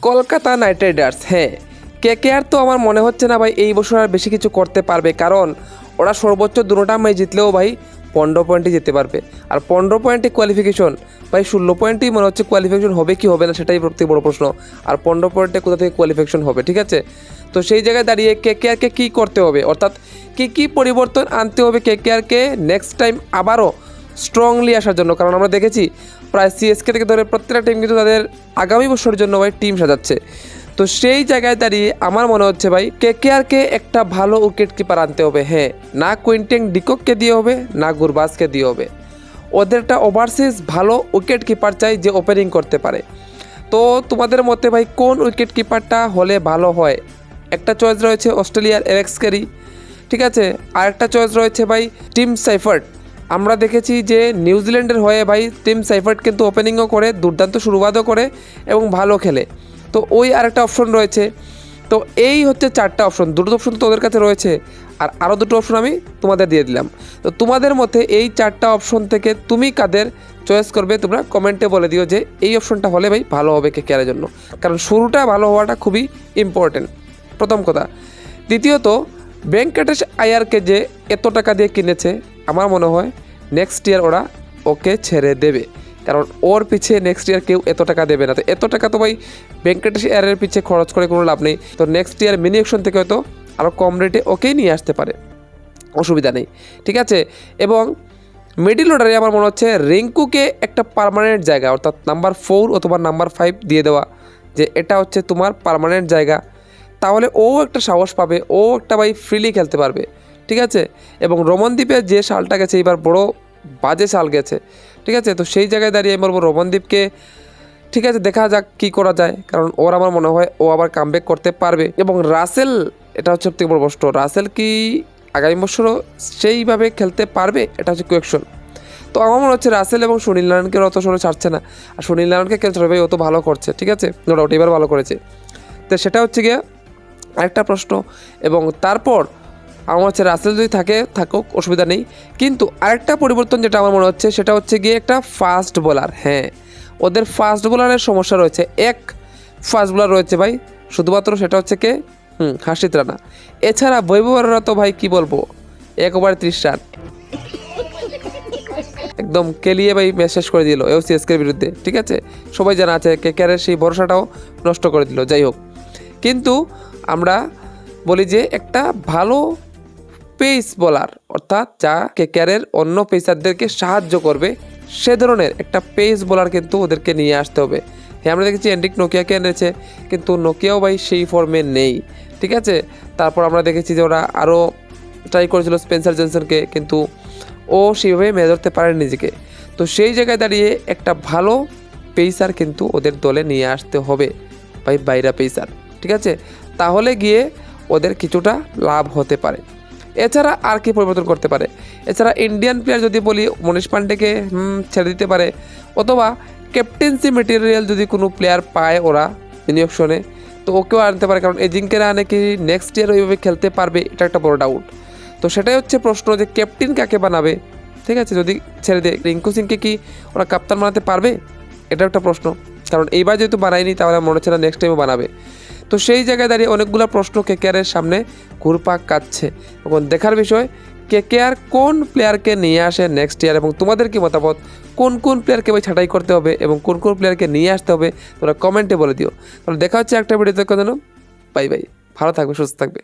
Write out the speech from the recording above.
Kolkata night Riders, হ্যাঁ KKR তো আমার মনে হচ্ছে না ভাই এই বছর আর বেশি কিছু করতে পারবে, কারণ ওরা সর্বোচ্চ দুটোটা ম্যাচ জিতলেও ভাই 15 পয়েন্টই যেতে পারবে। আর 15 পয়েন্টে কোয়ালিফিকেশন, ভাই 16 পয়েন্টই মনে হচ্ছে কোয়ালিফিকেশন হবে কি হবে না সেটাই সবথেকে বড় প্রশ্ন। আর 15 পয়েন্টে কোথা থেকে কোয়ালিফিকেশন হবে, ঠিক আছে? তো সেই জায়গায় দাঁড়িয়ে কেকেআরকে কী করতে হবে, অর্থাৎ কী পরিবর্তন আনতে হবে কেকেআরকে নেক্সট টাইম আবারও স্ট্রংলি আসার জন্য। কারণ আমরা দেখেছি প্রায় সিএসকে থেকে ধরে প্রত্যেকটা টিম কিন্তু তাদের আগামী বছরের জন্য ভাই টিম সাজাচ্ছে। তো সেই জায়গায় দাঁড়িয়ে আমার মনে হচ্ছে ভাই কেকেআরকে একটা ভালো উইকেট কিপার আনতে হবে। হ্যাঁ, না কুইন্টেন ডিকককে দিয়ে হবে, না গুরবাজকে দিয়ে হবে, ওদের একটা ওভারসিজ ভালো উইকেট কিপার চাই যে ওপেনিং করতে পারে। তো তোমাদের মতে ভাই কোন উইকেট কিপারটা হলে ভালো হয়? একটা চয়েস রয়েছে অস্ট্রেলিয়ার এলেক্স ক্যারি, ঠিক আছে, আর একটা চয়েস রয়েছে ভাই টিম সাইফার্ট। আমরা দেখেছি যে নিউজিল্যান্ডের হয়ে ভাই টিম সাইফার্ট কিন্তু ওপেনিংও করে, দুর্দান্ত শুরুবাদও করে এবং ভালো খেলে। তো ওই আরেকটা অপশন রয়েছে। তো এই হচ্ছে 4টা অপশন, দুটো অপশন তো ওদের কাছে রয়েছে, আর আরও দুটো অপশন আমি তোমাদের দিয়ে দিলাম। তো তোমাদের মতে এই 4টা অপশন থেকে তুমি কাদের চয়েস করবে তোমরা কমেন্টে বলে দিও যে এই অপশনটা হলে ভাই ভালো হবে কেকেআরের জন্য, কারণ শুরুটা ভালো হওয়াটা খুবই ইম্পর্টেন্ট, প্রথম কথা। দ্বিতীয়ত ভেঙ্কটেশ আয়ারকে যে এত টাকা দিয়ে কিনেছে, আমার মনে হয় নেক্সট ইয়ার ওরা ওকে ছেড়ে দেবে, কারণ ওর পিছিয়ে নেক্সট ইয়ার কেউ এত টাকা দেবে না। তো এত টাকা তো ভাই ভেঙ্কটেশ আয়ারের পিছিয়ে খরচ করে কোনো লাভ নেই। তো নেক্সট ইয়ার মিনি অকশন থেকে হয়তো আরও কম রেটে ওকেই নিয়ে আসতে পারে, অসুবিধা নেই, ঠিক আছে। এবং মিডিল অর্ডারে আমার মনে হচ্ছে রিঙ্কুকে একটা পার্মানেন্ট জায়গা, অর্থাৎ নাম্বার 4 অথবা নাম্বার 5 দিয়ে দেওয়া, যে এটা হচ্ছে তোমার পার্মানেন্ট জায়গা। তাহলে ও একটা সাহস পাবে, ও একটা ভাই ফ্রিলি খেলতে পারবে, ঠিক আছে। এবং রমনদীপের যে সালটা গেছে এবার বড় বাজে সাল গেছে, ঠিক আছে। তো সেই জায়গায় দাঁড়িয়ে আমি বলবো রমনদীপকে, ঠিক আছে, দেখা যাক কী করা যায়, কারণ ওর আমার মনে হয় ও আবার কামব্যাক করতে পারবে। এবং রাসেল, এটা হচ্ছে সবথেকে বড় প্রশ্ন, রাসেল কি আগামী বছরও সেইভাবে খেলতে পারবে, এটা হচ্ছে কোয়েকশন। তো আমার মনে হচ্ছে রাসেল এবং সুনীল নারায়ণকে অত সরে ছাড়ছে না, আর সুনীল নারায়ণকে খেলছে ভাই ও তো ভালো করছে, ঠিক আছে, নো ডাউট এবার ভালো করেছে। তো সেটা হচ্ছে গিয়ে আরেকটা প্রশ্ন। এবং তারপর আমার হচ্ছে রাসেল যদি থাকুক অসুবিধা নেই, কিন্তু আরেকটা পরিবর্তন যেটা আমার মনে হচ্ছে সেটা হচ্ছে গিয়ে একটা ফাস্ট বোলার। হ্যাঁ, ওদের ফাস্ট বোলারের সমস্যা রয়েছে, এক ফাস্ট বোলার রয়েছে ভাই শুধুমাত্র, সেটা হচ্ছে কে হার্ষিত রানা। এছাড়া বৈভবরা তো ভাই কি বলবো, 1 ওভারে 30 রান একদম কেলিয়ে ভাই ম্যাচ শেষ করে দিল সিএসকের বিরুদ্ধে, ঠিক আছে। সবাই জানা আছে কেকেআরের সেই ভরসাটাও নষ্ট করে দিল, যাই হোক। কিন্তু আমরা বলি যে একটা ভালো পেস বোলার, অর্থাৎ যা কেকেআরের অন্য পেসারদেরকে সাহায্য করবে, সে ধরনের একটা পেস বোলার কিন্তু ওদেরকে নিয়ে আসতে হবে। হ্যাঁ, আমরা দেখেছি এন্ড্রিক নোকিয়াকে এনেছে, কিন্তু নোকিয়াও ভাই সেই ফর্মে নেই, ঠিক আছে। তারপর আমরা দেখেছি যে ওরা আরও ট্রাই করেছিল স্পেন্সার জনসনকে, কিন্তু ও সেইভাবে মেরে ধরতে পারেনি নিজেকে। তো সেই জায়গায় দাঁড়িয়ে একটা ভালো পেসার কিন্তু ওদের দলে নিয়ে আসতে হবে ভাই, বাইরা পেসার, ঠিক আছে, তাহলে গিয়ে ওদের কিছুটা লাভ হতে পারে। এছাড়া আর কি পরিবর্তন করতে পারে? এছাড়া ইন্ডিয়ান প্লেয়ার যদি বলি, মনীষ পান্ডেকে ছেড়ে দিতে পারে, অথবা ক্যাপ্টেন্সি মেটেরিয়াল যদি কোনো প্লেয়ার পায় ওরা মিনি অকশনে, তো ওকেও আনতে পারে, কারণ এজিঙ্কে রাহানে কি নেক্সট ইয়ার ওইভাবে খেলতে পারবে, এটা একটা বড় ডাউট। তো সেটাই হচ্ছে প্রশ্ন যে ক্যাপ্টেন কাকে বানাবে, ঠিক আছে, যদি ছেড়ে দেয় রিঙ্কু সিংকে কি ওরা কাপ্তান বানাতে পারবে, এটা একটা প্রশ্ন। কারণ এইবার যেহেতু বানায়নি, তাহলে মনে হচ্ছে না নেক্সট টাইমও বানাবে। তো সেই জায়গায় দাঁড়িয়ে অনেকগুলো প্রশ্ন কেকেআরের সামনে ঘুরপাক কাটছে। এখন দেখার বিষয় কেকেআর কোন প্লেয়ারকে নিয়ে আসে নেক্সট ইয়ার, এবং তোমাদের কি মতামত, কোন কোন প্লেয়ারকে ভাই ছাঁটাই করতে হবে এবং কোন কোন প্লেয়ারকে নিয়ে আসতে হবে, তোমরা কমেন্টে বলে দিও। তাহলে দেখা হচ্ছে একটা ভিডিওতে, বাই বাই, ভালো থাকবে, সুস্থ থাকবে।